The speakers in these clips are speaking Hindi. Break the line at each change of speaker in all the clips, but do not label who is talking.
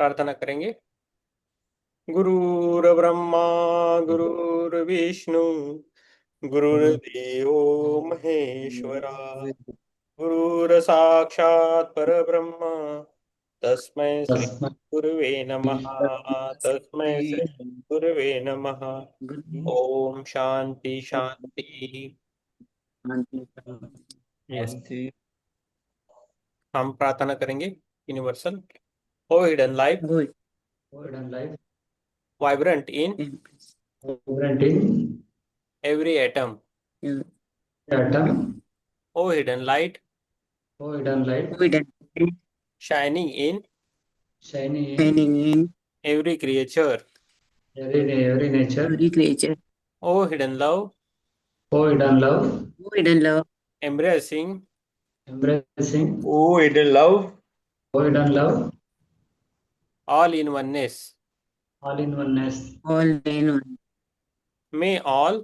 प्रार्थना करेंगे। गुरुर्ब्रह्मा गुरुर्विष्णु गुरुर्देवो महेश्वरा गुरुर्साक्षात् परब्रह्म तस्मै श्री गुरुवे नमः। तस्मै श्री गुरुवे नमः। ओम शांति शांति। यस, हम प्रार्थना करेंगे। Universal O hidden life vibrant in every atom, O hidden light, shining in every creature, O hidden love, embracing
Oh, hidden love,
all in oneness. May all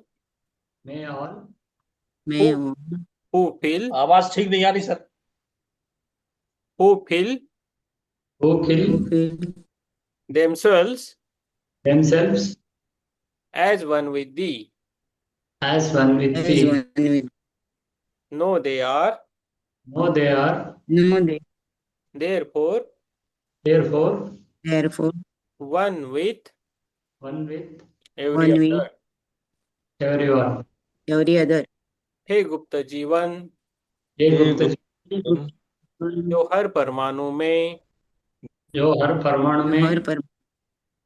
who feel
आवाज ठीक नहीं आ रही sir.
themselves as one with thee know they are therefore one with every other. हे गुप्त जीवन जो हर परमाणु में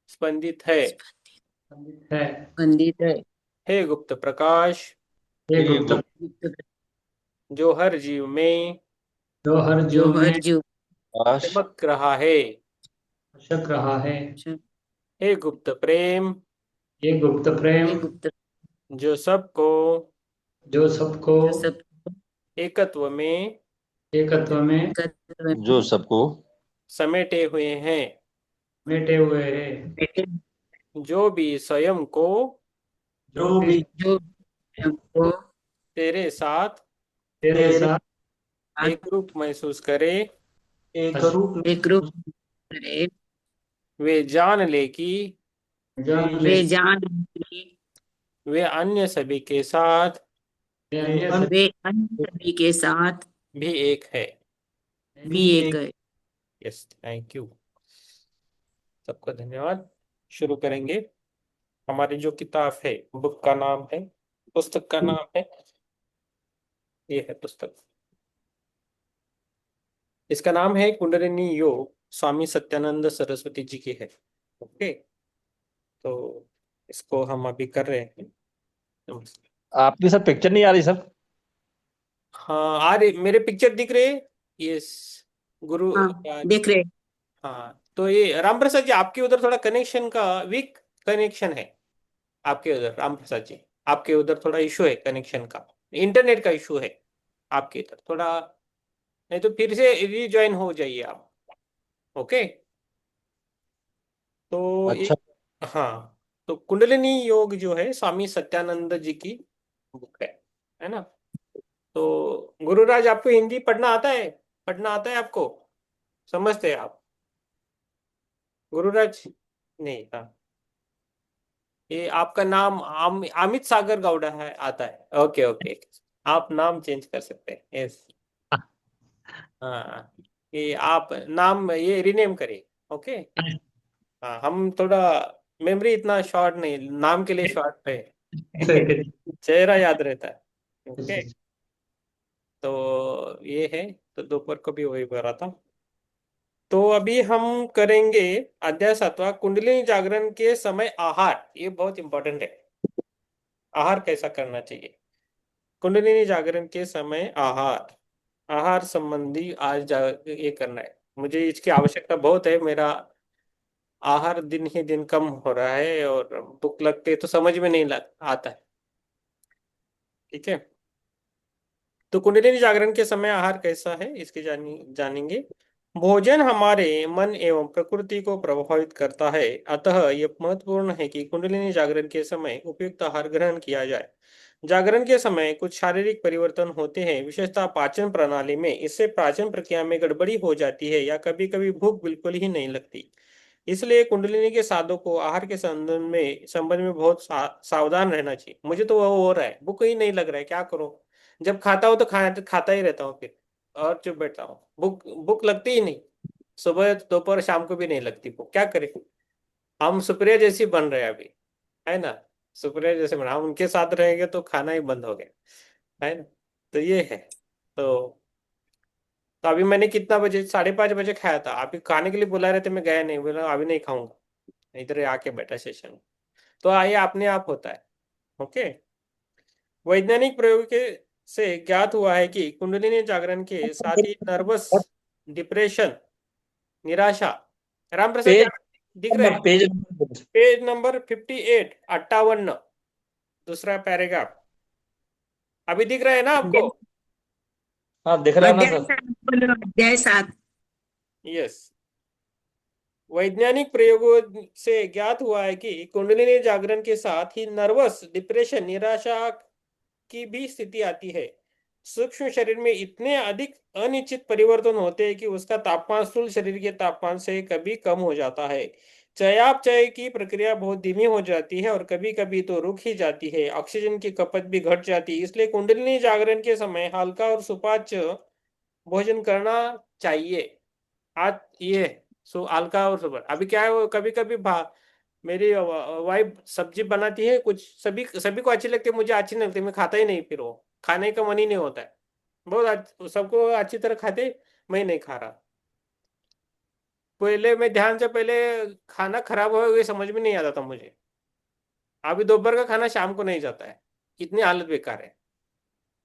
स्पंदित है, हे गुप्त प्रकाश जो हर जीव में चमक रहा है, हे गुप्त प्रेम जो सबको एकत्व में
जो सबको
समेटे हुए हैं, जो भी स्वयं को तेरे साथ एक रूप महसूस करे, वे जान ले कि वे अन्य सभी के साथ भी एक है। Yes, thank you. सबका धन्यवाद। शुरू करेंगे। हमारी जो किताब है, बुक का नाम है, पुस्तक का नाम है, ये है पुस्तक। इसका नाम है कुंडलिनी योग, स्वामी सत्यानंद सरस्वती जी की है। ओके, तो इसको हम अभी कर रहे हैं।
आपकी सर पिक्चर नहीं आ रही सर।
हाँ, आ रहे, मेरे पिक्चर दिख रहे। यस, गुरु
देख रहे।
हाँ, तो ये राम प्रसाद जी, आपके उधर थोड़ा कनेक्शन का वीक कनेक्शन है। आपके उधर राम प्रसाद जी, आपके उधर थोड़ा इशू है कनेक्शन का, इंटरनेट का इशू है आपके इधर थोड़ा। नहीं तो फिर से रीज्वाइन हो जाइए आप। ओके, तो
अच्छा।
हाँ, तो कुंडलिनी योग जो है स्वामी सत्यानंद जी की बुक है ना। तो गुरुराज, आपको हिंदी पढ़ना आता है? पढ़ना आता है आपको? समझते हैं आप गुरुराज? नहीं, हाँ, ये आपका नाम अमित सागर गौड़ा है, आता है। ओके ओके, आप नाम चेंज कर सकते हैं। यस, हाँ, ये आप नाम ये रिनेम करिए। ओके, हाँ, हम थोड़ा मेमोरी इतना शॉर्ट नहीं, नाम के लिए शॉर्ट है। चेहरा याद रहता है। ओके, तो ये है, तो दोपहर को भी वही भरा था। तो अभी हम करेंगे अध्याय 7वां, कुंडलिनी जागरण के समय आहार। ये बहुत इंपॉर्टेंट है, आहार कैसा करना चाहिए। कुंडलिनी जागरण के समय आहार, आहार संबंधी आज ये करना है। मुझे इसकी आवश्यकता बहुत है। मेरा आहार दिन ही दिन कम हो रहा है और भूख लगती तो समझ में नहीं आता है। ठीक है, तो कुंडलिनी जागरण के समय आहार कैसा है इसके जानेंगे। भोजन हमारे मन एवं प्रकृति को प्रभावित करता है, अतः यह महत्वपूर्ण है कि कुंडलिनी जागरण के समय उपयुक्त आहार ग्रहण किया जाए। जागरण के समय कुछ शारीरिक परिवर्तन होते हैं, विशेषतः पाचन प्रणाली में। इससे पाचन प्रक्रिया में गड़बड़ी हो जाती है या कभी कभी भूख बिल्कुल ही नहीं लगती। इसलिए कुंडलिनी के साधक को आहार के संबंध में बहुत सावधान रहना चाहिए। मुझे तो वो हो रहा है, भूख ही नहीं लग रहा है, क्या करूं। जब खाता हूं तो खाता ही रहता हूँ फिर, और चुप बैठता हूँ। भूख भूख लगती ही नहीं, सुबह दोपहर शाम को भी नहीं लगती भूख, क्या करें। हम सुप्रिया जैसी बन रहे हैं अभी, है ना। सुप्रिया जैसे बना, हम उनके साथ रहेंगे तो खाना ही बंद हो गया, है ना। तो ये है। तो तो अभी मैंने कितना बजे, 5:30 बजे खाया था। अभी खाने के लिए बुला रहे थे, मैं गया नहीं, बोला अभी नहीं खाऊंगा, इधर ही आके बैठा सेशन में। तो आइए, अपने आप होता है। ओके। वैज्ञानिक प्रयोग के से ज्ञात हुआ है कि कुंडलिनी जागरण के साथ ही नर्वस, डिप्रेशन, निराशा। राम प्रसाद जी,
पेज
आप दिख रहे
नंबर,
हैं?
Page number.
पेज नंबर 58, 58, दूसरा पैराग्राफ। अभी दिख रहा है ना आपको?
हाँ, दिख रहा है ना
अध्याय
सर।
7 बोलो, अध्याय 7।
यस। वैज्ञानिक प्रयोगों से ज्ञात हुआ है कि कुंडलिनी जागरण के साथ ही नर्वस, डिप्रेशन, निराशा की भी स्थिति आती है। सूक्ष्म शरीर में इतने अधिक अनिश्चित परिवर्तन होते हैं कि उसका तापमान स्थूल शरीर के तापमान से कभी कम हो जाता है। चयापचय की प्रक्रिया बहुत धीमी हो जाती है और कभी कभी तो रुक ही जाती है। ऑक्सीजन की खपत भी घट जाती है। इसलिए कुंडलिनी जागरण के समय हल्का और सुपाच्य भोजन करना चाहिए। आज ये सो हल्का और सुपर। अभी क्या है, वो कभी कभी मेरी वाइफ सब्जी बनाती है कुछ, सभी सभी को अच्छी लगती है, मुझे अच्छी नहीं लगती, मैं खाता ही नहीं, फिर वो खाने का मन ही नहीं होता है। बहुत सबको अच्छी तरह खाते, मैं नहीं खा रहा। पहले मैं ध्यान से, पहले खाना खराब हो ये समझ में नहीं आता था मुझे। अभी दोपहर का खाना शाम को नहीं जाता है, इतनी हालत बेकार है।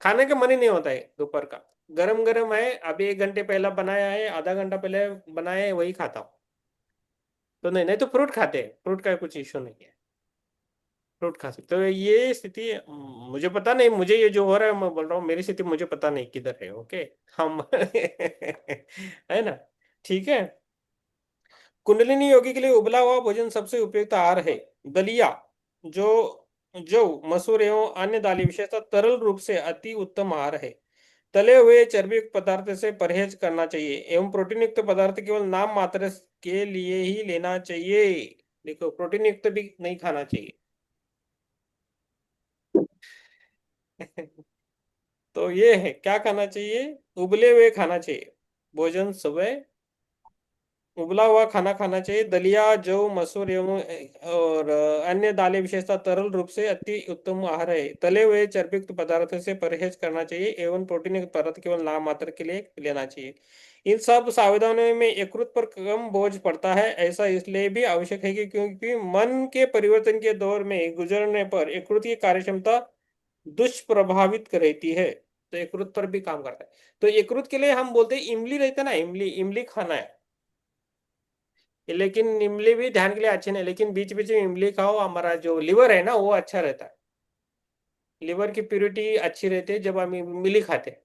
खाने का मन ही नहीं होता है दोपहर का। गरम गरम है, अभी 1 घंटे पहला बनाया है, आधा घंटा पहले बनाया है, वही खाता हूँ। तो नहीं नहीं तो फ्रूट खाते हैं, फ्रूट का कुछ इश्यू नहीं है, फ्रूट खा सकते हो। ये स्थिति मुझे पता नहीं, मुझे ये जो हो रहा है मैं बोल रहा हूँ, मेरी स्थिति मुझे पता नहीं किधर है। ओके। हम है ना। ठीक है। कुंडलिनी योगी के लिए उबला हुआ भोजन सबसे उपयुक्त आहार है। दलिया, जो जौ, मसूर एवं अन्य दालें विशेषतः तरल रूप से अति उत्तम आहार है। तले हुए चर्बी युक्त पदार्थ से परहेज करना चाहिए एवं प्रोटीन युक्त पदार्थ केवल नाम मात्र के लिए ही लेना चाहिए। देखो, प्रोटीन युक्त भी नहीं खाना चाहिए। तो ये है, क्या खाना चाहिए? उबले हुए खाना चाहिए भोजन, सुबह उबला हुआ खाना खाना चाहिए। दलिया, जौ, मसूर एवं और अन्य दालें विशेषतः तरल रूप से अति उत्तम आहार है। तले हुए चर्बीयुक्त पदार्थों से परहेज करना चाहिए एवं प्रोटीन युक्त पदार्थ केवल नाम मात्र के लिए लेना चाहिए। इन सब सावधानियों में यकृत पर कम बोझ पड़ता है। ऐसा इसलिए भी आवश्यक है कि क्योंकि मन के परिवर्तन के दौर में गुजरने पर यकृत की कार्यक्षमता दुष्प्रभावित रहती है। तो यकृत पर भी काम करता है। तो यकृत के लिए हम बोलते हैं इमली रहता है ना, इमली, इमली खाना है। लेकिन इमली भी ध्यान के लिए अच्छी नहीं, लेकिन बीच बीच में इमली खाओ, हमारा जो लिवर है ना वो अच्छा रहता है। लिवर की प्योरिटी अच्छी रहती है जब हम इमली खाते हैं।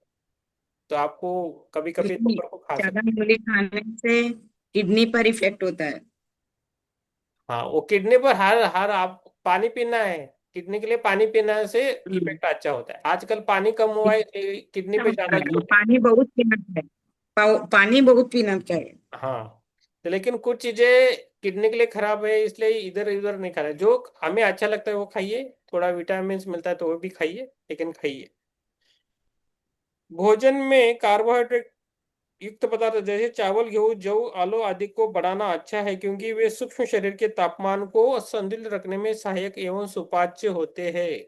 तो आपको कभी कभी
लेकिन
दोपहर को खा
ज्यादा
सकते
मूली खाने से किडनी पर इफेक्ट होता है।
हैं। हाँ, वो किडनी पर हर हर आप पानी पीना है। किडनी के लिए पानी पीना से
हम्म।
इफेक्ट अच्छा होता है। आजकल पानी कम हुआ है इसलिए किडनी पे ज्यादा जोर है।
पानी बहुत पीना चाहिए। पानी बहुत पीना चाहिए।
हाँ। तो लेकिन कुछ चीजें किडनी के लिए खराब है, इसलिए इधर उधर नहीं खाना। जो हमें अच्छा लगता है वो खाइए, थोड़ा विटामिन मिलता है तो वो भी खाइए, लेकिन खाइए। भोजन में कार्बोहाइड्रेट युक्त पदार्थ जैसे चावल, गेहूं, जौ, आलू आदि को बढ़ाना अच्छा है क्योंकि वे सूक्ष्म शरीर के तापमान को संतुलित रखने में सहायक एवं सुपाच्य होते हैं।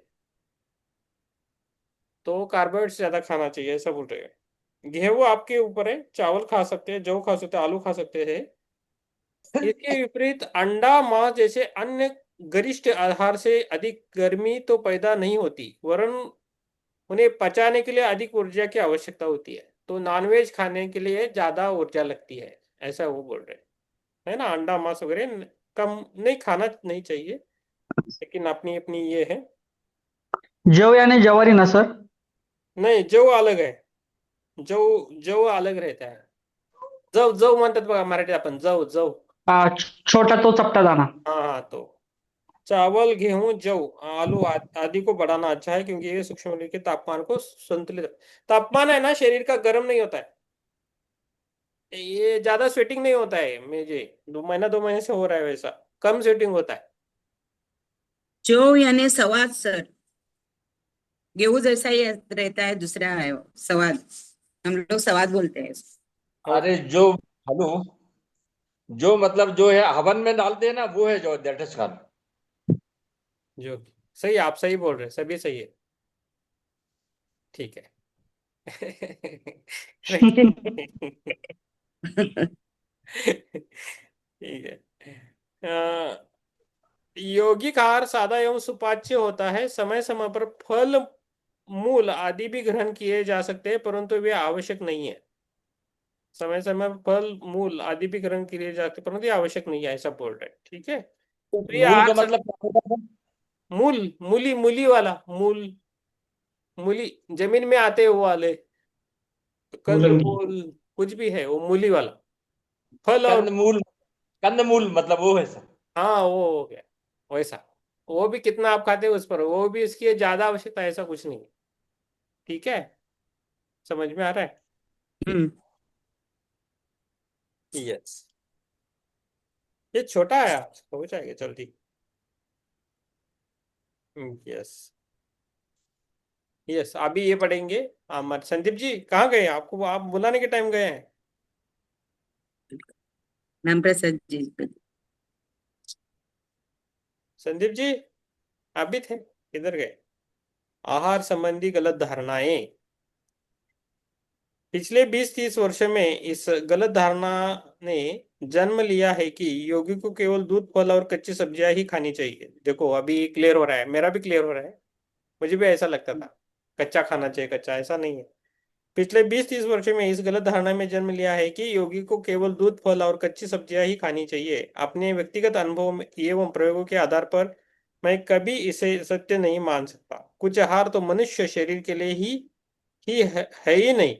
तो कार्बोहाइड्रेट ज्यादा खाना चाहिए, ऐसा बोल रहे हैं। गेहूं आपके ऊपर है, चावल खा सकते हैं, जौ खा सकते हैं, आलू खा सकते हैं। इसके विपरीत अंडा, मांस जैसे अन्य गरिष्ठ आहार से अधिक गर्मी तो पैदा नहीं होती, वरन उन्हें पचाने के लिए अधिक ऊर्जा की आवश्यकता होती है। तो नॉनवेज खाने के लिए ज्यादा ऊर्जा लगती है, ऐसा वो बोल रहे हैं। है ना, अंडा मांस वगैरह कम नहीं खाना नहीं चाहिए, लेकिन अपनी अपनी ये है।
जव यानी जवारी ना सर?
नहीं, जौ अलग है। जौ, जौ अलग रहता है। जव जव म्हणतात बघा मराठीत आपण, जव जव।
छोटा तो चपटा दाना।
हाँ हाँ। तो चावल, गेहूं, जौ, आलू आदि को बढ़ाना अच्छा है क्योंकि ये सूक्ष्म शरीर के तापमान को संतुलित। तापमान है ना शरीर का गर्म नहीं होता है। ये ज्यादा स्वेटिंग नहीं होता है मुझे, 2 महीने से हो रहा है वैसा, कम स्वेटिंग होता है।
जौ यानी सवाद सर, गेहूं जैसा ही रहता है, दूसरा है वो, सवाद। हम लोग सवाद बोलते हैं इसको।
अरे जो, हेलो, जो मतलब जो है हवन में डालते हैं ना, वो है जो, दैट इज खान।
जो सही, आप सही बोल रहे हैं, सभी सही है। ठीक है। ठीक है। अ, यौगिक आहार सादा एवं सुपाच्य होता है। समय समय पर फल, मूल आदि भी ग्रहण किए जा सकते हैं, परंतु वे आवश्यक नहीं है। समय समय पर फल, मूल आदि भी ग्रहण किए जा सकते हैं, परंतु ये आवश्यक नहीं है, ऐसा बोल रहे हैं। ठीक है, तो ये
मूल का
आठ
मतलब क्या होता है?
मूल, मूली, मूली वाला मूल, मूली, जमीन में आते हैं वो वाले, कंद
मुलंगी।
मूल, कुछ भी है वो मूली वाला, फल और।
कंदमूल, कंदमूल मतलब वो है सर।
हाँ वो हो गया वैसा। वो भी कितना आप खाते हैं उस पर, वो भी इसकी ज्यादा आवश्यकता है, ऐसा कुछ नहीं है। ठीक है, समझ में आ रहा है?
हम्म।
यस, ये छोटा है, हो जाएगा जल्दी। यस, यस, अभी ये पढ़ेंगे। हमारे संदीप जी कहाँ गए? आपको आप बुलाने के टाइम गए हैं?
राम प्रसाद जी।
संदीप जी आप भी थे, किधर गए? आहार संबंधी गलत धारणाएं। पिछले 20-30 वर्ष में इस गलत धारणा ने जन्म लिया है कि योगी को केवल दूध, फल और कच्ची सब्जियां ही खानी चाहिए। देखो अभी क्लियर हो रहा है, मेरा भी क्लियर हो रहा है। मुझे भी ऐसा लगता था कच्चा खाना चाहिए, कच्चा, ऐसा नहीं है। पिछले 20-30 वर्ष में इस गलत धारणा में जन्म लिया है कि योगी को केवल दूध, फल और कच्ची सब्जियां ही खानी चाहिए। अपने व्यक्तिगत अनुभव एवं प्रयोगों के आधार पर मैं कभी इसे सत्य नहीं मान सकता। कुछ आहार तो मनुष्य शरीर के लिए ही है ही नहीं।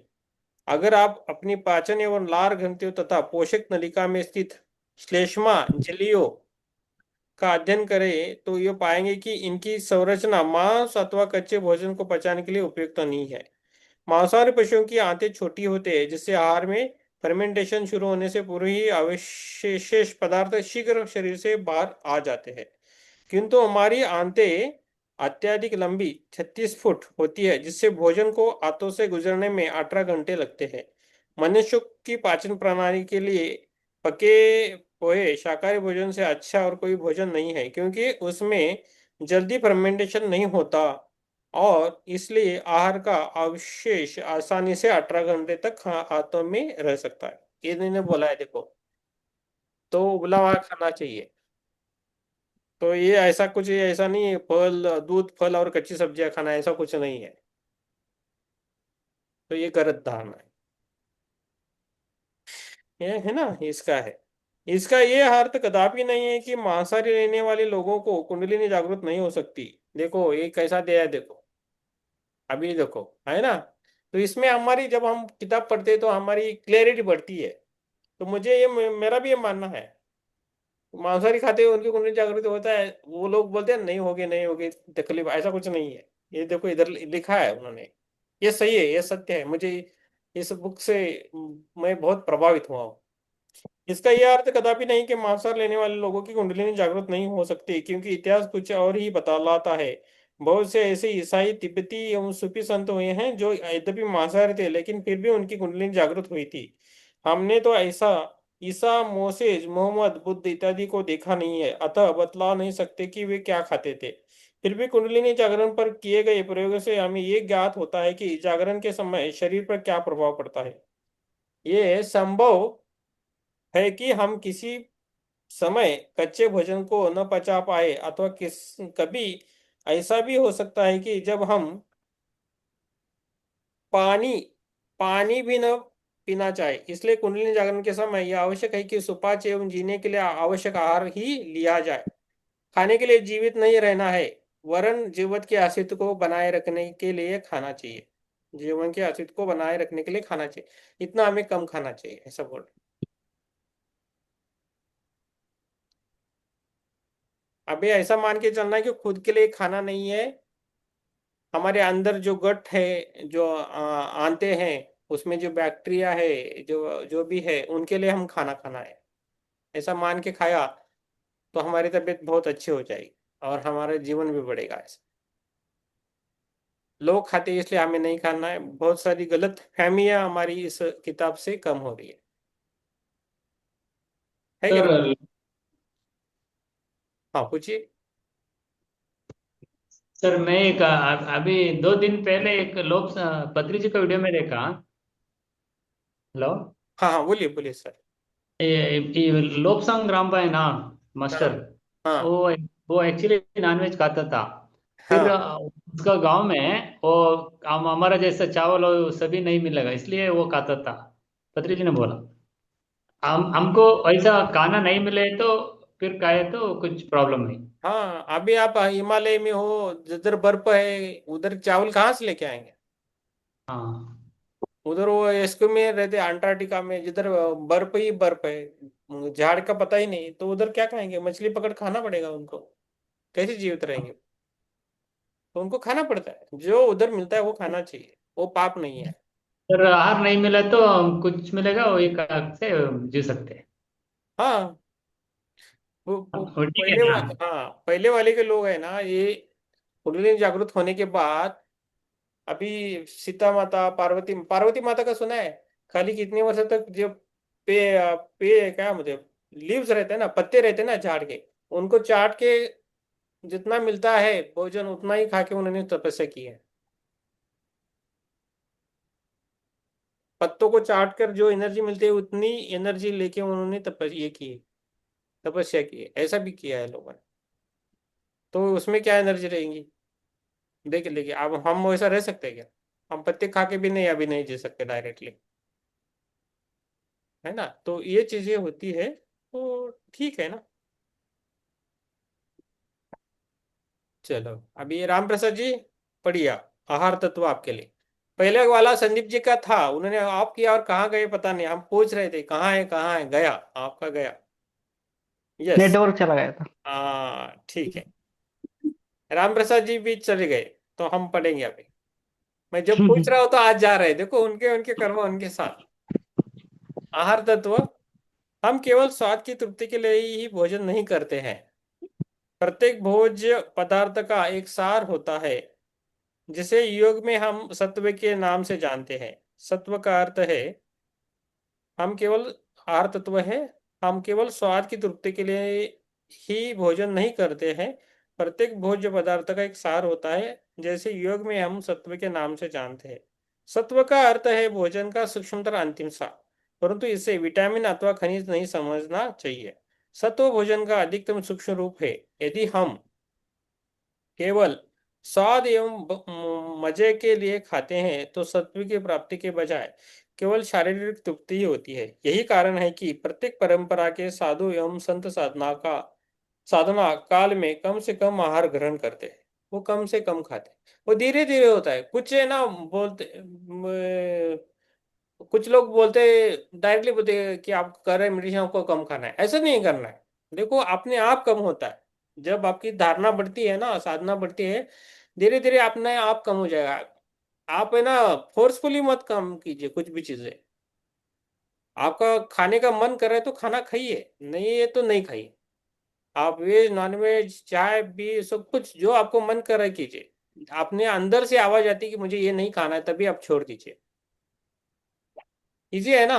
अगर आप अपनी पाचन एवं लार ग्रंथियों तथा पोषक नलिका में स्थित श्लेष्मा झिल्लियों का अध्ययन करें तो ये पाएंगे कि इनकी संरचना मांस अथवा कच्चे भोजन को पचाने के लिए उपयुक्त नहीं है। मांसाहारी पशुओं की आंतें छोटी होती है, जिससे आहार में फर्मेंटेशन शुरू होने से पूर्व ही अवशेष पदार्थ शीघ्र शरीर से बाहर आ जाते हैं। किंतु हमारी आंतें अत्यधिक लंबी 36 फुट होती है, जिससे भोजन को आंतों से गुजरने में 18 घंटे लगते हैं। मनुष्य की पाचन प्रणाली के लिए पके पोहे शाकाहारी भोजन से अच्छा और कोई भोजन नहीं है, क्योंकि उसमें जल्दी फर्मेंटेशन नहीं होता और इसलिए आहार का अवशेष आसानी से 18 घंटे तक हाथों में रह सकता है। ये इन्होंने बोला है, देखो। तो उबला हुआ खाना चाहिए। तो ये ऐसा कुछ, ये ऐसा नहीं है फल, दूध, फल और कच्ची सब्जियां खाना, ऐसा कुछ नहीं है। तो ये गलत धारणा है। ये है ना, इसका है। इसका ये अर्थ कदापि नहीं है कि मांसाहारी रहने वाले लोगों को कुंडलिनी जागृत नहीं हो सकती। देखो ये कैसा दिया है, देखो अभी देखो, है ना। तो इसमें हमारी, जब हम किताब पढ़ते हैं तो हमारी क्लैरिटी बढ़ती है। तो मुझे ये, मेरा भी ये मानना है, मांसाहारी खाते हुए उनकी कुंडली जागृत होता है। वो लोग बोलते हैं नहीं होगी, नहीं होगी तकलीफ, ऐसा कुछ नहीं है। ये देखो इधर लिखा है उन्होंने, ये सही है, ये सत्य है। मुझे इस बुक से मैं बहुत प्रभावित हुआ हूँ। इसका यह अर्थ कदापि नहीं कि मांसाहार लेने वाले लोगों की कुंडलिनी जागृत नहीं हो सकती, क्योंकि इतिहास कुछ और ही बतलाता है। बहुत से ऐसे ईसाई, तिब्बती एवं सूफी संत हुए हैं जो यद्यपि मांसाहारी थे, लेकिन फिर भी उनकी कुंडलिनी जागृत हुई थी। हमने तो ऐसा ईसा, मोसेस, मोहम्मद, बुद्ध इत्यादि को देखा नहीं है, अतः बतला नहीं सकते कि वे क्या खाते थे। फिर भी कुंडलिनी जागरण पर किए गए प्रयोगों से हमें ये ज्ञात होता है कि जागरण के समय शरीर पर क्या प्रभाव पड़ता है। ये संभव है कि हम किसी समय कच्चे भोजन को न पचा पाए, अथवा कभी ऐसा भी हो सकता है कि जब हम पानी पानी भी न पीना चाहे। इसलिए कुंडलिनी जागरण के समय यह आवश्यक है कि सुपाच्य एवं जीने के लिए आवश्यक आहार ही लिया जाए। खाने के लिए जीवित नहीं रहना है, वरन जीवन के अस्तित्व को बनाए रखने के लिए खाना चाहिए। जीवन के अस्तित्व को बनाए रखने के लिए खाना चाहिए, इतना हमें कम खाना चाहिए, ऐसा बोल रहे। अभी ऐसा मान के चलना है कि खुद के लिए खाना नहीं है, हमारे अंदर जो गट है, जो आंते हैं, उसमें जो बैक्टीरिया है, जो जो भी है, उनके लिए हम खाना खाना है, ऐसा मान के खाया तो हमारी तबीयत बहुत अच्छी हो जाएगी और हमारा जीवन भी बढ़ेगा। ऐसा लोग खाते हैं इसलिए हमें नहीं खाना है। बहुत सारी गलत फहमियां हमारी इस किताब से कम हो रही है क्या?
सर
हाँ, पूछिए।
सर मैं एक अभी 2 दिन पहले एक लोक पत्री जी का वीडियो में देखा। हेलो।
हाँ हाँ, बोलिए बोलिए सर।
ये लोबसांग रामबा है ना,
हाँ
मास्टर।
हाँ
वो वो एक्चुअली नॉनवेज खाता था। फिर
हाँ
उसका गांव में वो हमारा जैसा चावल और सभी नहीं मिलेगा, इसलिए वो खाता था। पत्री जी ने बोला हमको ऐसा खाना नहीं मिले तो फिर खाए तो कुछ प्रॉब्लम नहीं।
हाँ, अभी आप हिमालय में हो, जिधर बर्फ है उधर चावल कहाँ से लेके आएंगे?
हाँ।
उधर वो एस्किमो में रहते, अंटार्कटिका में, जिधर बर्फ ही बर्फ है, झाड़ का पता ही नहीं, तो उधर क्या खाएंगे? मछली पकड़ खाना पड़ेगा उनको। कैसे जीवित रहेंगे? तो उनको खाना पड़ता है, जो उधर मिलता है वो खाना चाहिए, वो पाप नहीं है।
अगर आहार नहीं मिला तो कुछ मिलेगा, वो एक आग से जी सकते हैं।
हाँ, वो
वो ठीक है
पहले
ना।
हाँ, पहले वाले के लोग है ना, ये कुंडलिनी जागृत होने के बाद, अभी सीता माता, पार्वती पार्वती माता का सुना है? खाली कितने वर्ष तक जो पे पे क्या मुझे लीव्स रहते हैं ना, पत्ते रहते हैं ना झाड़ के, उनको चाट के जितना मिलता है भोजन उतना ही खा के उन्होंने तपस्या की है। पत्तों को चाट कर जो एनर्जी मिलती है उतनी एनर्जी लेके उन्होंने तपस्या की है, तपस्या की है। ऐसा भी किया है लोगों ने। तो उसमें क्या एनर्जी रहेंगी? देख लेंगे। अब हम वैसा रह सकते हैं क्या? हम पत्ते खा के भी नहीं, अभी नहीं जी सकते डायरेक्टली, है ना? तो ये चीजें होती है, तो ठीक है ना। चलो, अभी ये राम प्रसाद जी पढ़िए आप, आहार तत्व आपके लिए। पहले वाला संदीप जी का था, उन्होंने आप किया और कहाँ गए पता नहीं, हम पूछ रहे थे कहाँ है, गया आपका गया। यस।
नेटवर्क चला गया था।
हाँ, ठीक है। राम प्रसाद जी भी चले गए, तो हम पढ़ेंगे अभी। मैं जब पूछ रहा हूँ तो आज जा रहे हैं, देखो उनके उनके कर्म उनके साथ। आहार तत्व। हम केवल स्वाद की तृप्ति के लिए ही भोजन नहीं करते हैं। प्रत्येक भोज्य पदार्थ का एक सार होता है, जिसे योग में हम सत्व के नाम से जानते हैं। सत्व का अर्थ है, हम केवल आहार तत्व है, हम केवल स्वाद की तृप्ति के लिए ही भोजन नहीं करते हैं। प्रत्येक भोज्य पदार्थ का एक सार होता है, जैसे योग में हम सत्व के नाम से जानते हैं। सत्व का अर्थ है भोजन का सूक्ष्मतर अंतिम सार, परंतु इसे विटामिन अथवा खनिज नहीं समझना चाहिए। सत्व भोजन का अधिकतम सूक्ष्म रूप है। यदि हम केवल स्वाद एवं मजे के लिए खाते हैं तो सत्व की प्राप्ति के बजाय केवल शारीरिक तृप्ति ही होती है। यही कारण है कि प्रत्येक परंपरा के साधु एवं संत साधना काल में कम से कम आहार ग्रहण करते हैं। वो कम से कम खाते हैं। वो धीरे धीरे होता है। कुछ है ना बोलते कुछ लोग बोलते, डायरेक्टली बोलते कि आप कर रहे मेडिटेशन, आपको कम खाना है। ऐसा नहीं करना है। देखो, अपने आप कम होता है। जब आपकी धारणा बढ़ती है ना, साधना बढ़ती है, धीरे धीरे अपने आप कम हो जाएगा। आप है ना, फोर्सफुली मत कम कीजिए कुछ भी चीजें। आपका खाने का मन कर रहा है तो खाना खाइए, नहीं है तो नहीं खाइए। आप वेज नॉन वेज चाय भी सब कुछ जो आपको मन कर रहा है कीजिए। अपने अंदर से आवाज आती है कि मुझे ये नहीं खाना है, तभी आप छोड़ दीजिए। इजी है ना?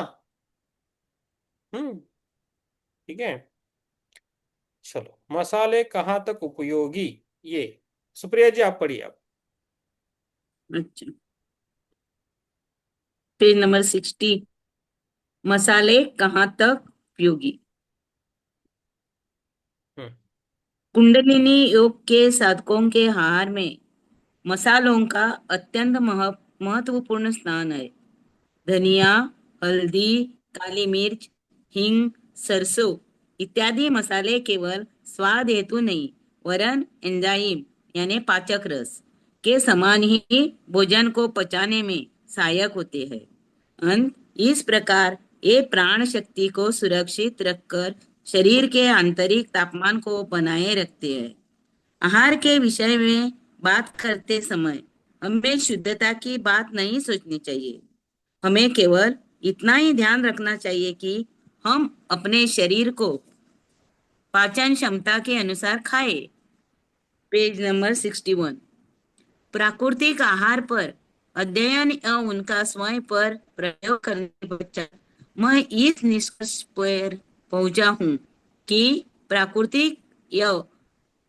हम्म। ठीक है। चलो, मसाले कहाँ तक उपयोगी, ये सुप्रिया जी आप पढ़िए आप।
अच्छा, पेज नंबर 60। मसाले कहाँ तक उपयोगी।
हम्म
कुंडलिनी योग के साधकों के आहार में मसालों का अत्यंत महत्वपूर्ण स्थान है। धनिया, हल्दी, काली मिर्च, हींग, सरसों इत्यादि मसाले केवल स्वाद हेतु नहीं, वरन एंजाइम यानी पाचक रस के समान ही भोजन को पचाने में सहायक होते हैं। इस प्रकार ये प्राण शक्ति को सुरक्षित रखकर शरीर के आंतरिक तापमान को बनाए रखते हैं। आहार के विषय में बात करते समय हमें शुद्धता की बात नहीं सोचनी चाहिए। हमें केवल इतना ही ध्यान रखना चाहिए कि हम अपने शरीर को पाचन क्षमता के अनुसार खाएं। Page number 61। प्राकृतिक आहार पर अध्ययन एवं उनका स्वयं पर प्रयोग करने के पश्चात मैं इस निष्कर्ष पर पहुंचा हूं कि प्राकृतिक एवं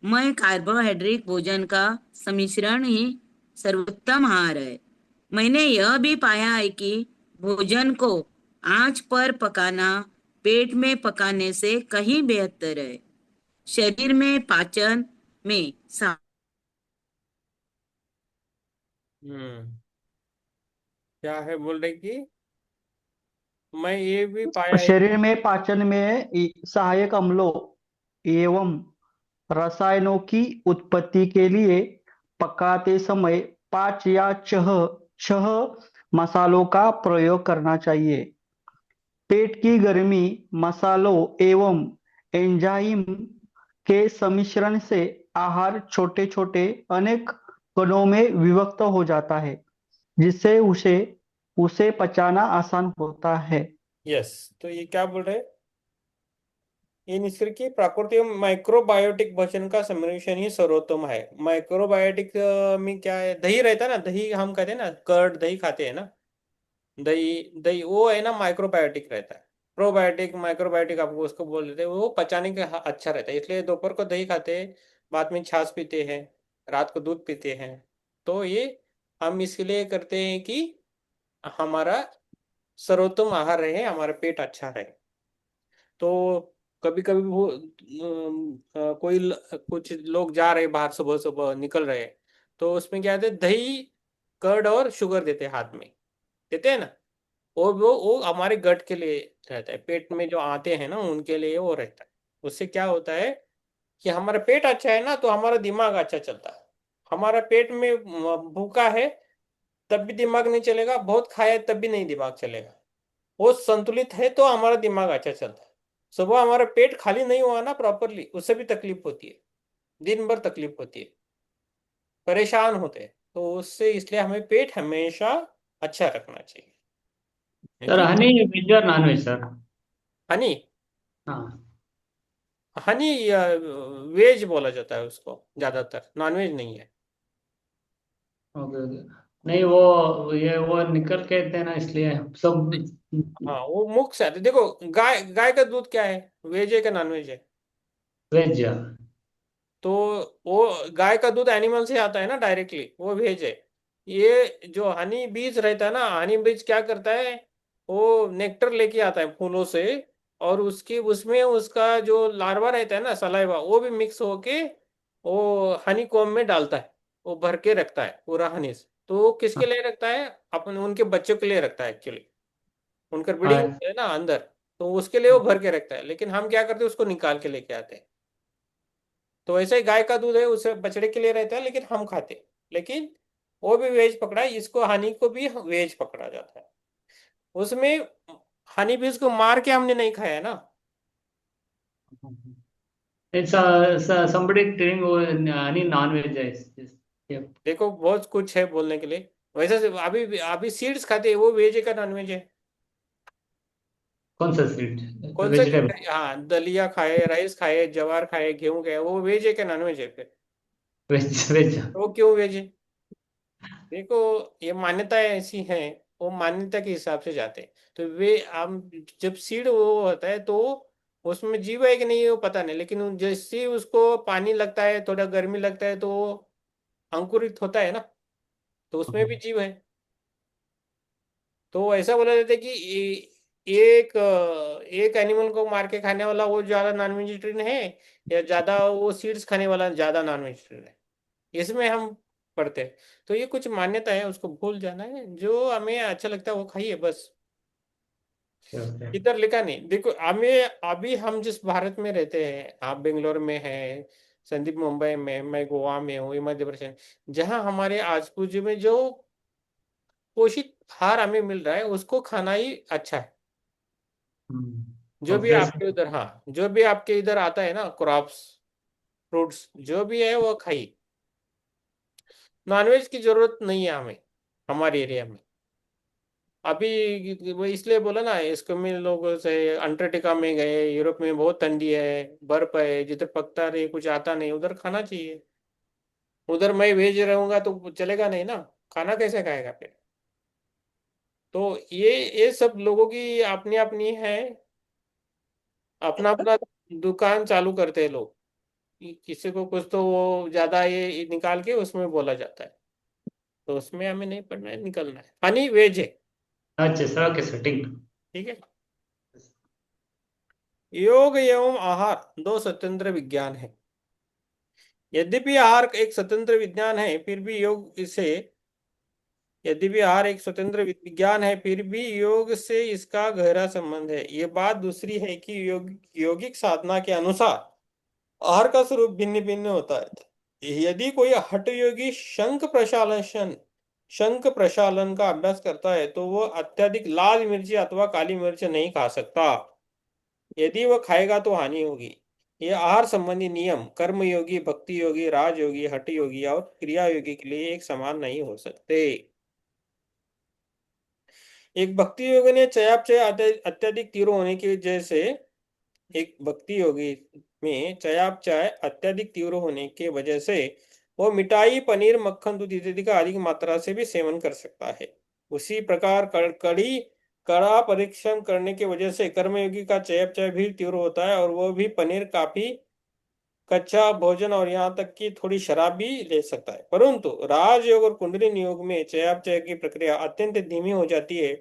मैं कार्बोहाइड्रेट भोजन का सम्मिश्रण ही सर्वोत्तम आहार है। मैंने यह भी पाया है कि भोजन को आंच पर पकाना पेट में पकाने से कहीं बेहतर है। शरीर में पाचन में
हम्म क्या है बोल रहे कि मैं ये भी पाया है।
शरीर में पाचन में सहायक अम्लों एवं रसायनों की उत्पत्ति के लिए पकाते समय 5 या 6 मसालों का प्रयोग करना चाहिए। पेट की गर्मी मसालों एवं एंजाइम के सम्मिश्रण से आहार छोटे छोटे अनेक कणों में विभक्त हो जाता है, जिससे उसे उसे पचाना आसान होता है।
यस, तो ये क्या बोल रहे हैं? ये निष्कर्ष की प्राकृतिक माइक्रोबायोटिक भोजन का सम्मिश्रण ही सर्वोत्तम है। माइक्रोबायोटिक में क्या है? दही रहता है ना, दही हम कहते हैं ना, कर्ड दही खाते हैं ना, दही दही वो है ना, माइक्रोबायोटिक रहता है। प्रोबायोटिक माइक्रोबायोटिक आपको उसको बोल देते हैं, वो पचाने का अच्छा रहता है। इसलिए दोपहर को दही खाते हैं, बाद में छाछ पीते हैं, रात को दूध पीते हैं। तो ये हम इसलिए करते हैं कि हमारा सर्वोत्तम आहार रहे, हमारा पेट अच्छा रहे। तो कभी कभी वो कुछ लोग जा रहे बाहर, सुबह सुबह निकल रहे, तो उसमें क्या देते, दही कर्ड और शुगर देते हैं, हाथ में देते हैं ना। वो हमारे गट के लिए रहता है, पेट में जो आते हैं ना उनके लिए वो रहता है। उससे क्या होता है कि हमारा पेट अच्छा है ना, तो हमारा दिमाग अच्छा चलता है। हमारा पेट में भूखा है तब भी दिमाग नहीं चलेगा, बहुत खाया है तब भी नहीं दिमाग चलेगा। वो संतुलित है तो हमारा दिमाग अच्छा चलता है। सुबह हमारा पेट खाली नहीं हुआ ना प्रॉपरली, उससे भी तकलीफ होती है, दिन भर तकलीफ होती है, परेशान होते हैं। तो उससे इसलिए हमें पेट हमेशा अच्छा रखना चाहिए, है
सर
कि?
हनी वेज और नॉन वेज सर?
हनी,
हाँ।
हनी वेज बोला जाता है उसको ज्यादातर, नॉनवेज नहीं है।
Okay okay. नहीं वो ये वो निकल के थे ना, इसलिए सब।
हाँ, वो मुख से आते। देखो, गाय गाय का दूध क्या है, वेज है क्या नॉनवेज है?
वेज।
तो वो गाय का दूध एनिमल से आता है ना डायरेक्टली, वो वेज है। ये जो हनी बीज रहता है ना, हनी बीज क्या करता है, वो नेक्टर लेके आता है फूलों से, और उसके उसमें उसका जो लार्वा रहता है ना, सलाइवा, वो भी मिक्स होके वो हनी कॉम्ब में डालता है। वो भर के रखता है पूरा हनी से। तो वो किसके लिए रखता है? अपने उनके बच्चों के लिए रखता है एक्चुअली। उनका ब्रीडिंग
हाँ।
होता है ना अंदर, तो उसके लिए वो भर के रखता है। लेकिन हम क्या करते हैं, उसको निकाल के लेके आते हैं। तो ऐसे ही गाय का दूध है, उसे बछड़े के लिए रहता है, लेकिन हम खाते हैं। लेकिन वो भी वेज पकड़ा है, इसको हनी को भी वेज पकड़ा जाता है। उसमें हनी भी उसको मार के हमने नहीं खाया ना।
It's somebody telling any non-veg is yeah.
देखो, बहुत कुछ है बोलने के लिए। वैसे से अभी अभी सीड्स खाते हैं, वो वेज है का नॉन वेज है?
कौन सा स्वीट?
कौन सा
वेजिटेबल।
हाँ, दलिया खाए, राइस खाए, जवार खाए, गेहूं खाए, वो वेज है क्या नॉन वेज है फिर?
Veg veg.
तो वो क्यों वेज है? देखो, ये मान्यताएं ऐसी हैं, वो मान्यता के हिसाब से जाते हैं। तो वे हम जब सीड वो होता है, तो उसमें जीव है कि नहीं है वो पता नहीं, लेकिन जैसे ही उसको पानी लगता है, थोड़ा गर्मी लगता है, तो वो अंकुरित होता है ना, तो उसमें भी जीव है। तो ऐसा बोला जाता है कि एक एनिमल को मार के खाने वाला वो ज्यादा नॉन वेजिटेरियन है, या ज्यादा वो सीड्स खाने वाला ज्यादा नॉन वेजिटेरियन है, इसमें हम पढ़ते हैं। तो ये कुछ मान्यता है, उसको भूल जाना है, जो हमें अच्छा लगता है वो खाइए बस।
ओके।
इधर लिखा नहीं। देखो, हमें अभी हम जिस भारत में रहते हैं, आप बेंगलोर में हैं, संदीप मुंबई में, मैं गोवा में हूँ, ये मध्य प्रदेश, जहाँ हमारे आस पास में जो पोषित आहार हमें मिल रहा है, उसको खाना ही अच्छा है। जो
और
भी
फ्रेश।
आपके उधर, हाँ, जो भी आपके इधर आता है ना, क्रॉप्स, फ्रूट्स जो भी है वो खाइए। नॉनवेज की जरूरत नहीं है हमें, हमारे एरिया में। अभी वो इसलिए बोला ना, इसको में लोग से अंटार्कटिका में गए, यूरोप में बहुत ठंडी है, बर्फ है, जिधर पकता रहे कुछ आता नहीं उधर खाना चाहिए। उधर मैं भेज रहूंगा तो चलेगा नहीं ना, खाना कैसे खाएगा फिर? तो ये सब लोगों की अपनी अपनी है, अपना अपना दुकान चालू करते हैं लोग। किसी को कुछ तो वो ज्यादा ये निकाल के उसमें बोला जाता है, तो उसमें हमें नहीं पढ़ना है, निकलना है। हनी वेज है,
अच्छा सर, ओके सर, ठीक।
ठीक है। योग एवं आहार दो स्वतंत्र विज्ञान है। यद्यपि आहार एक स्वतंत्र विज्ञान है फिर भी योग इसे यद्यपि आहार एक स्वतंत्र विज्ञान है फिर भी योग से इसका गहरा संबंध है। ये बात दूसरी है कि यौगिक साधना के अनुसार आहार का स्वरूप भिन्न भिन्न होता है। यदि कोई हठ योगी शंख प्रशालन का अभ्यास करता है तो वह अत्यधिक लाल मिर्ची अथवा काली मिर्च नहीं खा सकता। यदि वह खाएगा तो हानि होगी। ये आहार संबंधी नियम कर्म योगी, भक्ति योगी, राज योगी, हठ योगी और क्रिया योगी के लिए एक समान नहीं हो सकते। एक भक्ति योगी ने चयापचय अत्यधिक तीव्र होने की वजह से एक भक्ति योगी में चयापचय अत्यधिक तीव्र होने के वजह से वो मिठाई, पनीर, मक्खन, दूध इत्यादि का अधिक मात्रा से भी सेवन कर सकता है। उसी प्रकार कड़ा परिश्रम करने की वजह से कर्मयोगी का चयापचय भी तीव्र होता है और वह भी पनीर, काफी, कच्चा भोजन और यहाँ तक कि थोड़ी शराब भी ले सकता है। परंतु राजयोग और कुंडलिनी योग में चयापचय की प्रक्रिया अत्यंत धीमी हो जाती है।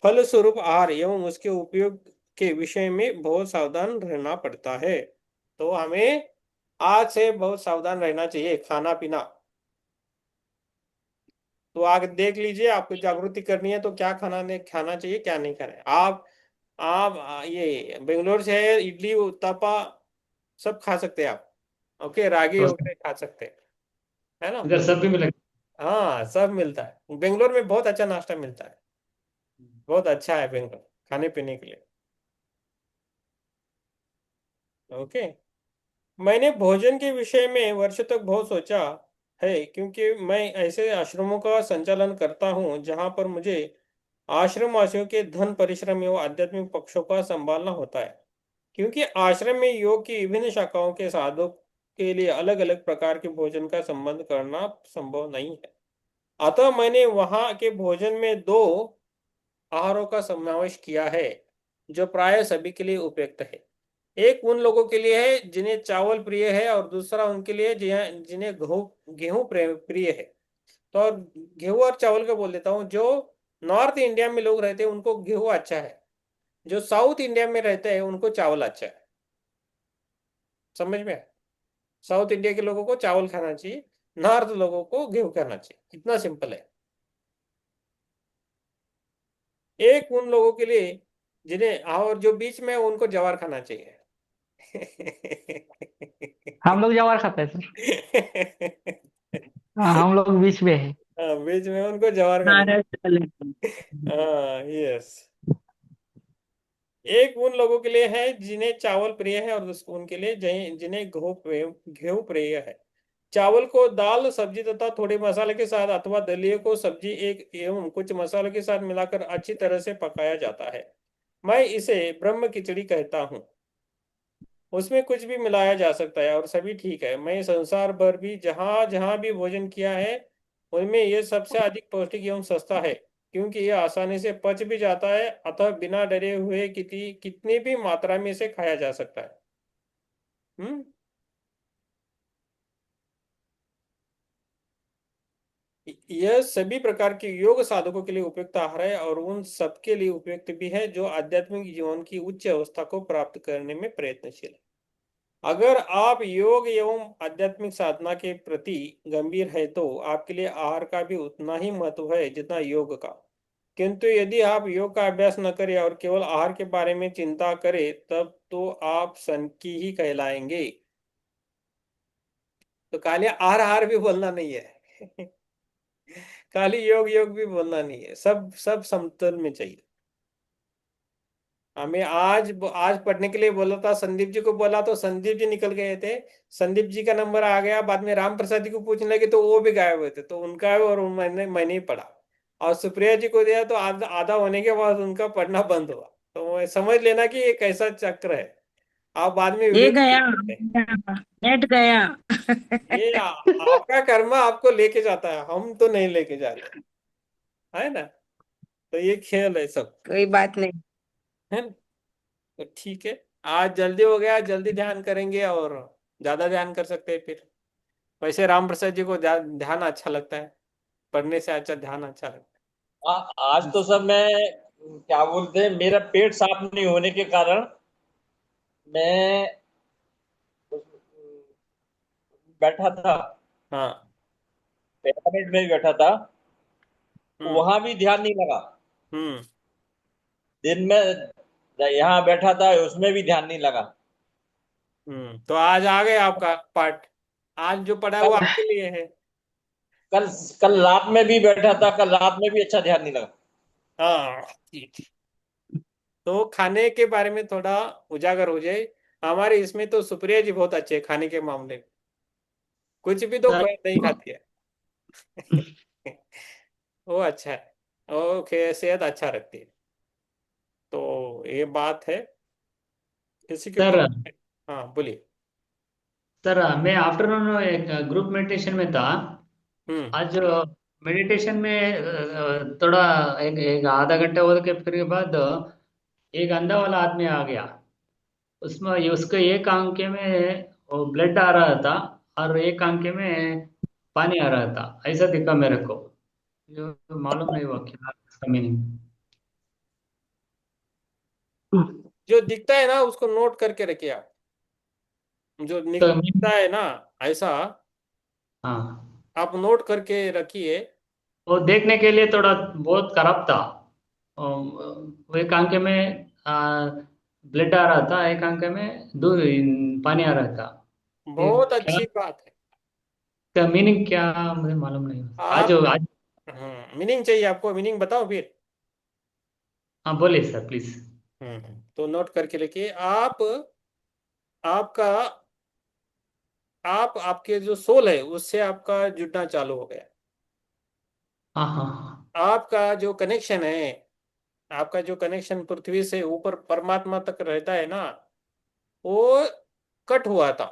फलस्वरूप आहार एवं उसके उपयोग के विषय में बहुत सावधान रहना पड़ता है। तो हमें आज से बहुत सावधान रहना चाहिए खाना पीना। तो आगे देख लीजिए, आपको जागृति करनी है तो क्या खाना चाहिए, क्या नहीं खाना है। आप ये बेंगलोर से है, इडली उत्तपा सब खा सकते हैं आप। ओके, रागी
तो
वगैरह खा सकते हैं, है ना।
इधर सब भी मिलेगा।
हाँ, सब मिलता है बेंगलोर में, बहुत अच्छा नाश्ता मिलता है, बहुत अच्छा है बेंगलोर खाने पीने के लिए। ओके। मैंने भोजन के विषय में वर्षों तक बहुत सोचा है, क्योंकि मैं ऐसे आश्रमों का संचालन करता हूँ जहाँ पर मुझे आश्रमवासियों के धन, परिश्रम एवं आध्यात्मिक पक्षों का संभालना होता है। क्योंकि आश्रम में योग की विभिन्न शाखाओं के साधक के लिए अलग अलग प्रकार के भोजन का संबंध करना संभव नहीं है। अतः मैंने वहाँ के भोजन में दो आहारों का समावेश किया है जो प्राय सभी के लिए उपयुक्त है। एक उन लोगों के लिए है जिन्हें चावल प्रिय है और दूसरा उनके लिए जिन्हें गेहूं गेहूं प्रिय है। तो और गेहूं और चावल का बोल देता हूँ। जो नॉर्थ इंडिया में लोग रहते हैं उनको गेहूं अच्छा है, जो साउथ इंडिया में रहते हैं उनको चावल अच्छा है। समझ में आया? साउथ इंडिया के लोगों को चावल खाना चाहिए, नॉर्थ लोगों को गेहूं खाना चाहिए, इतना सिंपल है। एक उन लोगों के लिए जिन्हें, और जो बीच में है, उनको ज्वार खाना चाहिए।
हम लोग ज्वार खाते हैं सर। हाँ, हम लोग बीच में है।
हाँ, बीच में उनको ज्वार खाना।
महाराष्ट्र अलग।
हाँ, यस। एक उन लोगों के लिए है जिन्हें चावल प्रिय है और उनके लिए जिन्हें गेहूं प्रिय है। चावल को दाल, सब्जी तथा थोड़े मसाले के साथ अथवा दलिए को सब्जी एक एवं कुछ मसालों के साथ मिलाकर अच्छी तरह से पकाया जाता है। मैं इसे ब्रह्म खिचड़ी कहता हूँ। उसमें कुछ भी मिलाया जा सकता है और सभी ठीक है। मैं संसार भर भी जहां जहां भी भोजन किया है उनमें यह सबसे अधिक पौष्टिक एवं सस्ता है, क्योंकि यह आसानी से पच भी जाता है, अतः बिना डरे हुए कितनी भी मात्रा में इसे खाया जा सकता है। हम्म। यह सभी प्रकार के योग साधकों के लिए उपयुक्त आहार है और उन सबके लिए उपयुक्त भी है जो आध्यात्मिक जीवन की उच्च अवस्था को प्राप्त करने में प्रयत्नशील है। अगर आप योग एवं आध्यात्मिक साधना के प्रति गंभीर है तो आपके लिए आहार का भी उतना ही महत्व है जितना योग का। किंतु यदि आप योग का अभ्यास न करें और केवल आहार के बारे में चिंता करें तब तो आप सनकी ही कहलाएंगे। तो खाली आहार आहार भी बोलना नहीं है। खाली योग योग भी बोलना नहीं है, सब सब समतल में चाहिए। हमें आज पढ़ने के लिए बोला था, संदीप जी को बोला तो संदीप जी निकल गए थे। संदीप जी का नंबर आ गया, बाद में राम प्रसाद जी को पूछने लगे तो वो भी गायब हुए थे, तो उनका और मैंने ही पढ़ा। और सुप्रिया जी को दिया तो आधा आधा होने के बाद उनका पढ़ना बंद हुआ। तो समझ लेना कि ये कैसा चक्र है। आप बाद में
ये
वीडियो
गया,
देख सकते हैं।
नेट गया।
ये आपका कर्म आपको लेके जाता है, हम तो नहीं लेके जाते, है ना। तो ये खेल है सब,
कोई बात नहीं।
है ना। तो ठीक है, आज जल्दी हो गया, जल्दी ध्यान करेंगे और ज्यादा ध्यान कर सकते हैं फिर। वैसे राम प्रसाद जी को ध्यान अच्छा लगता है, पढ़ने से अच्छा ध्यान अच्छा लगता
आज तो सब मैं क्या बोलते हैं, मेरा पेट साफ नहीं होने के कारण मैं बैठा था,
है। हाँ।
पिरामिड में ही बैठा था,
हम्म।
वहां भी ध्यान नहीं लगा।
हम्म।
दिन में यहाँ बैठा था, उसमें भी ध्यान नहीं लगा।
तो आज आ गए आपका पार्ट, आज जो पढ़ा है वो
कल
आपके लिए है।
कल कल रात में भी बैठा था, कल रात में भी अच्छा ध्यान नहीं लगा।
हाँ ठीक। तो खाने के बारे में थोड़ा उजागर हो जाए। हमारे इसमें तो सुप्रिया जी बहुत अच्छे हैं खाने के मामले में, कुछ भी तो
सर
नहीं खाती है। वो अच्छा है, ओके, सेहत अच्छा रखती है। तो ये बात है, किसी के
सर
ऊपर। हाँ बोलिए।
सर मैं आफ्टरनून एक ग्रुप मेडिटेशन में था
हम्म।
आज। मेडिटेशन में थोड़ा एक आधा घंटा हो के फिर के बाद एक अंधा वाला आदमी आ गया। उसमें उसके एक आंखे में वो ब्लड आ रहा था और एक आंखे में पानी आ रहा था, ऐसा दिखा मेरे को। जो मालूम नहीं हुआ क्या इसका मीनिंग।
जो दिखता है ना उसको नोट करके रखिए आप, जो
तो मीनिंग,
दिखता है ना ऐसा,
हाँ,
आप नोट करके रखिए।
वो देखने के लिए थोड़ा बहुत खराब था। वो एक आंखे में ब्लड आ रहा था, एक आंखे में दूध पानी आ रहा था। ये
बहुत
क्या,
अच्छी बात है।
इसका मीनिंग क्या मुझे मालूम नहीं। आज
आप
आज
मीनिंग चाहिए आपको, मीनिंग बताओ फिर।
हाँ बोलिए सर प्लीज।
तो नोट करके लिखिए आप। आपका, आप आपके जो सोल है उससे आपका जुड़ना चालू हो गया।
हाँ हाँ हाँ।
आपका जो कनेक्शन है, आपका जो कनेक्शन पृथ्वी से ऊपर परमात्मा तक रहता है ना, वो कट हुआ था,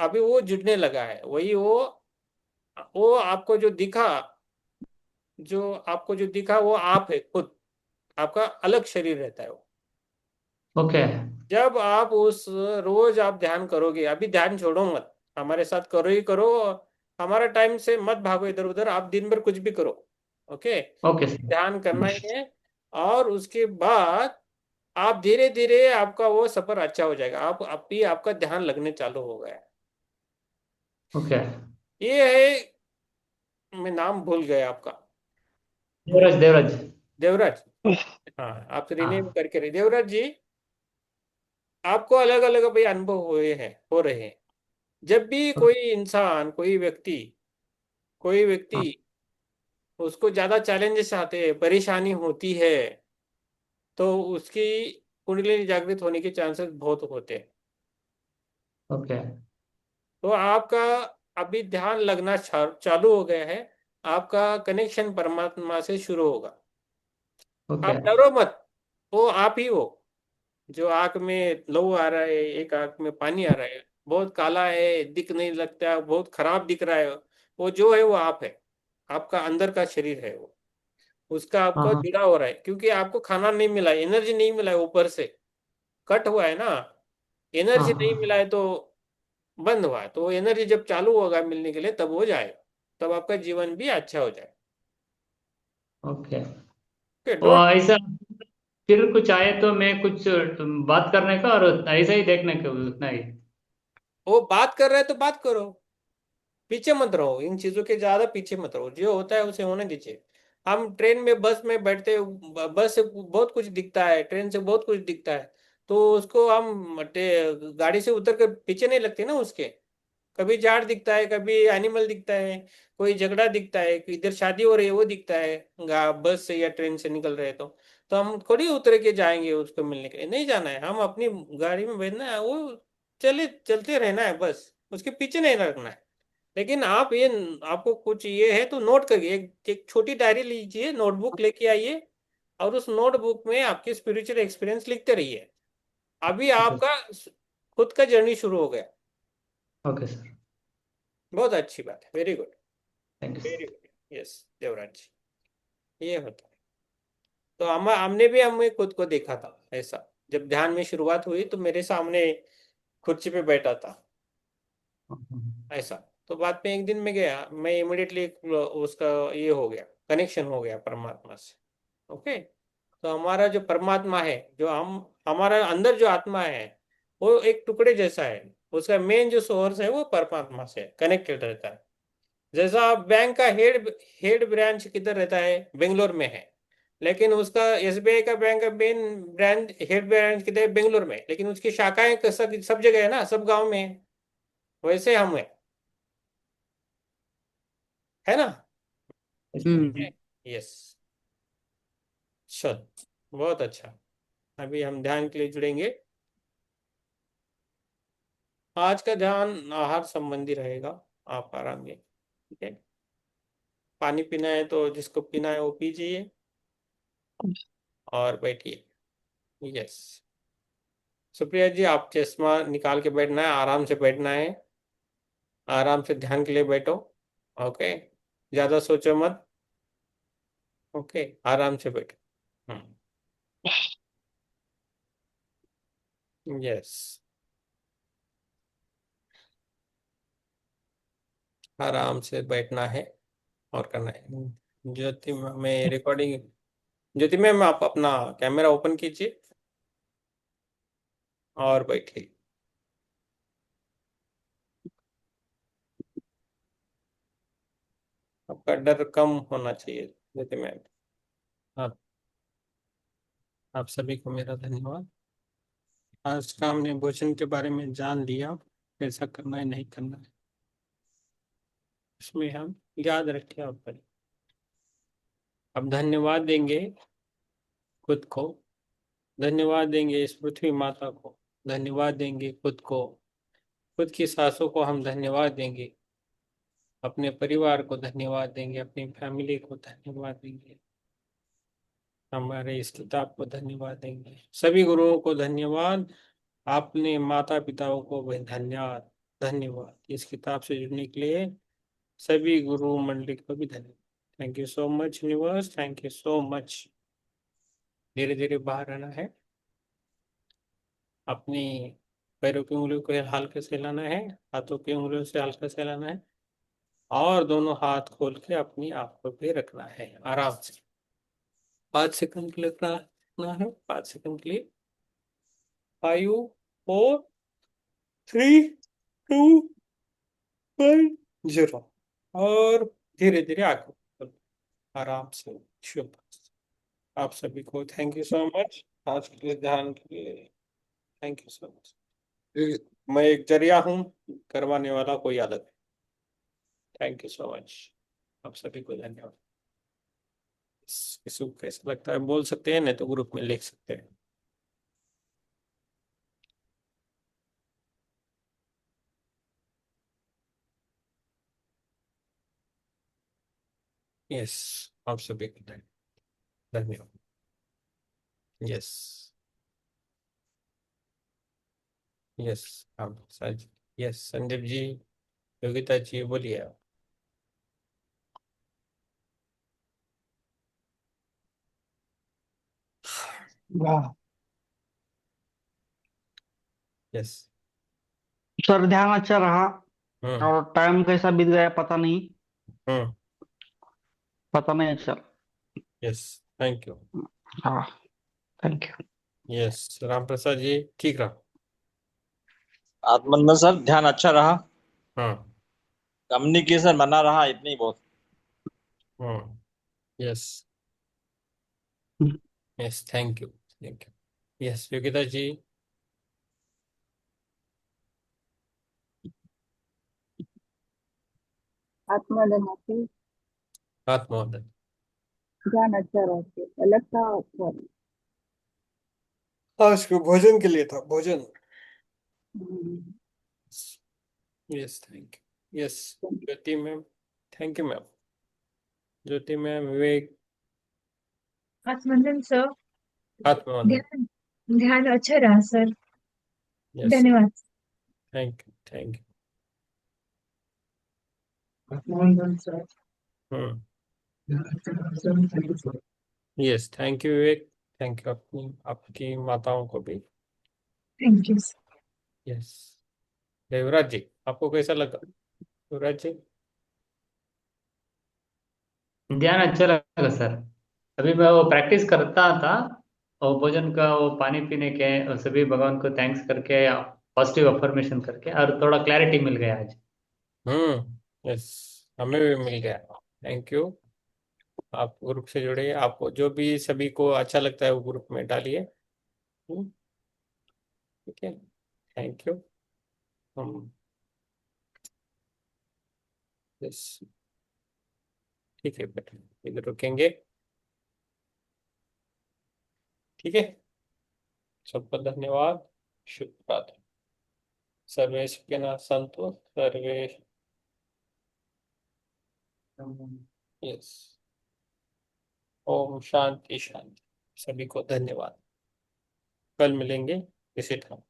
अभी वो जुड़ने लगा है। वही वो आपको जो दिखा, जो आपको जो दिखा वो आप है खुद, आपका अलग शरीर रहता है वो।
ओके
जब आप उस, रोज आप ध्यान करोगे, अभी ध्यान छोड़ो मत, हमारे साथ करो ही करो। हमारा टाइम से मत भागो इधर उधर, आप दिन भर कुछ भी करो। Okay,
okay sir.
ध्यान करना ही है। और उसके बाद आप धीरे धीरे आपका वो सफर अच्छा हो जाएगा, आप भी आपका ध्यान लगने चालू हो गया।
ओके।
ये है, मैं नाम भूल गया आपका।
देवराज देवराज।
देवराज। हाँ, आप रिनेम
हाँ
करके रहे देवराज जी। आपको अलग अलग भाई अनुभव हुए हैं, हो रहे हैं। जब भी कोई इंसान, कोई व्यक्ति
हाँ।
उसको ज्यादा चैलेंजेस आते हैं, परेशानी होती है, तो उसकी कुंडलिनी जागृत होने के चांसेस बहुत होते हैं।
ओके
तो आपका अभी ध्यान लगना चालू हो गया है, आपका कनेक्शन परमात्मा से शुरू होगा।
ओके।
आप डरो मत, वो आप ही हो। जो आंख में लहू आ रहा है, एक आंख में पानी आ रहा है, बहुत काला है, दिख नहीं लगता, बहुत खराब दिख रहा है, वो जो है वो आप है। आपका अंदर का शरीर है वो, उसका
हाँ
आपको
हाँ
जुड़ा हो रहा है, क्योंकि आपको खाना नहीं मिला, एनर्जी नहीं मिला है ऊपर से, कट हुआ है ना,
हाँ
एनर्जी नहीं
हाँ।
मिला है तो बंद हुआ है। तो एनर्जी जब चालू होगा मिलने के लिए तब हो जाएगा, तब आपका जीवन भी अच्छा हो जाए।
ओके।
ओके,
वो
डोंट।
ऐसा फिर कुछ आए तो मैं कुछ बात करने का और ऐसा ही देखने का उतना ही।
वो बात कर रहा है तो बात करो, पीछे मत रहो, इन चीजों के ज्यादा पीछे मत रहो, जो होता है उसे होने दीजिए। हम ट्रेन में, बस में बैठते, बस से बहुत कुछ दिखता है, ट्रेन से बहुत कुछ दिखता है, तो उसको हम गाड़ी से उतर कर पीछे नहीं लगते ना उसके। कभी झाड़ दिखता है, कभी एनिमल दिखता है, कोई झगड़ा दिखता है, इधर शादी हो रही है वो दिखता है, बस से या ट्रेन से निकल रहे हैं तो हम थोड़ी उतर के जाएंगे उसको मिलने के लिए, नहीं जाना है, हम अपनी गाड़ी में बैठना है, वो चले चलते रहना है, बस उसके पीछे नहीं लगना है। लेकिन आप ये, आपको कुछ ये है तो नोट करिए, एक छोटी डायरी लीजिए, नोटबुक लेके आइए, और उस नोटबुक में आपके स्पिरिचुअल एक्सपीरियंस लिखते रहिए। अभी आपका खुद का जर्नी शुरू हो गया।
ओके सर,
बहुत अच्छी बात है, very good,
thank you
very
sir.
Good. Yes Devraj ji, ये होता है। तो हमने भी हमें खुद को देखा था ऐसा, जब ध्यान में शुरुआत हुई तो मेरे सामने कुर्सी पे बैठा था ऐसा। तो बाद में एक दिन में गया, मैं इमिडिएटली उसका ये हो गया, कनेक्शन हो गया परमात्मा से। ओके, तो हमारा जो परमात्मा है, जो हम, हमारा अंदर जो आत्मा है, वो एक टुकड़े जैसा है। उसका मेन जो सोर्स है वो परमात्मा से कनेक्टेड रहता है। जैसा बैंक का हेड हेड ब्रांच किधर रहता है, बेंगलोर में है, लेकिन उसका एसबीआई का बैंक का मेन ब्रांच, हेड ब्रांच किधर है, बेंगलोर में, लेकिन उसकी शाखाएं सब सब जगह है ना, सब गांव में है। वैसे हम है ना।
हम्म
यस, चल, बहुत अच्छा। अभी हम ध्यान के लिए जुड़ेंगे। आज का ध्यान आहार संबंधी रहेगा। आप आराम में, ठीक है। पानी पीना है तो जिसको पीना है वो पीजिए और बैठिए। यस, सुप्रिया जी, आप चश्मा निकाल के बैठना है, आराम से बैठना है, आराम से ध्यान के लिए बैठो। ओके, ज्यादा सोचो मत। ओके, आराम से बैठो। यस, आराम से बैठना है और करना है। ज्योति में रिकॉर्डिंग, ज्योति मैम आप अपना कैमरा ओपन कीजिए और बैठिए। आपका डर कम होना चाहिए ज्योति मैम। आप आप सभी को मेरा धन्यवाद। आज का हमने भोजन के बारे में जान लिया, कैसा करना है नहीं करना है, इसमें हम याद रखें और करें। अब धन्यवाद देंगे खुद को, धन्यवाद देंगे इस पृथ्वी माता को, धन्यवाद देंगे खुद को, खुद की सांसों को हम धन्यवाद देंगे, अपने परिवार को धन्यवाद देंगे, अपनी फैमिली को धन्यवाद देंगे, हमारे इस किताब को धन्यवाद देंगे, सभी गुरुओं को धन्यवाद, आपने माता पिताओं को भी धन्यवाद। धन्यवाद इस किताब से जुड़ने के लिए सभी गुरु मंडली को भी धन्यवाद। Thank you so much universe, thank you so much. धीरे धीरे बाहर आना है, अपनी पैरों की उंगलियों को हल्के से हिलाना है, हाथों की उंगलियों से हल्का से हिलाना है, और दोनों हाथ खोल के अपनी आंख पे रखना है आराम से। 5 सेकंड के लिए रखना है, 5 सेकंड के लिए। 5 4 3 2 1 0। और धीरे धीरे आंखों खोलो, आराम से। शुभ। आप सभी को थैंक यू सो मच आज के लिए, ध्यान के लिए। Thank you so much. मैं एक जरिया हूँ, करवाने वाला कोई अलग है। थैंक यू सो मच, आप सभी को धन्यवाद। किसी को कैसा लगता है बोल सकते हैं, नहीं तो ग्रुप में लिख सकते हैं। यस, आप सभी को धन्यवाद। यस, यस, आप सच। यस, संदीप जी, योगिता जी, बोलिए आप।
वाह
यस।
सर, ध्यान अच्छा रहा।
हम्म।
और टाइम कैसा बीत गया पता नहीं,
हम्म।
पता नहीं सर।
Yes, thank you.
हाँ, thank you.
Yes, Ram Prasad ji, ठीक रहा।
आत्मंदन सर, ध्यान अच्छा रहा,
हाँ।
कम्युनिकेशन बना रहा, इतनी बहुत।
हाँ। Yes. Yes, thank you, thank you. Yes, Yogita ji.
आत्मदनाचे
आत्मोदय।
ध्यान अच्छा रहते अलग था अच्छा।
आज को भोजन के लिए था, भोजन।
Hmm.
Yes, thank you. Yes Jyoti ma'am, thank you ma'am. Jyoti ma'am, Vivek,
आत्मनंदन सर,
आत्मवंदन,
ध्यान ध्यान अच्छा रहा सर,
यस
धन्यवाद।
थैंक यू, थैंक
आत्मनंदन sir,
you.
Thank you sir.
Yes thank you Vivek, thank you अपनी आपकी माताओं को भी।
Thank you.
Yes Devraj ji, आपको कैसा लगा? देवराज जी,
ध्यान अच्छा लगा सर। अभी मैं वो प्रैक्टिस करता था, और भोजन का वो पानी पीने के और सभी भगवान को थैंक्स करके, पॉजिटिव अफर्मेशन करके, और थोड़ा क्लैरिटी मिल गया आज।
यस हमें भी मिल गया। थैंक यू, आप ग्रुप से जुड़े, आपको जो भी सभी को अच्छा लगता है वो ग्रुप में डालिए। ठीक है, थैंक यू। हम यस ठीक है बेटा, इधर रुकेंगे। ठीक है, सबको धन्यवाद, शुभ रात्रि। सर्वे सुखिनः सन्तु, सर्वे यस, ओम शांति शांति। सभी को धन्यवाद, कल मिलेंगे इसी तरह।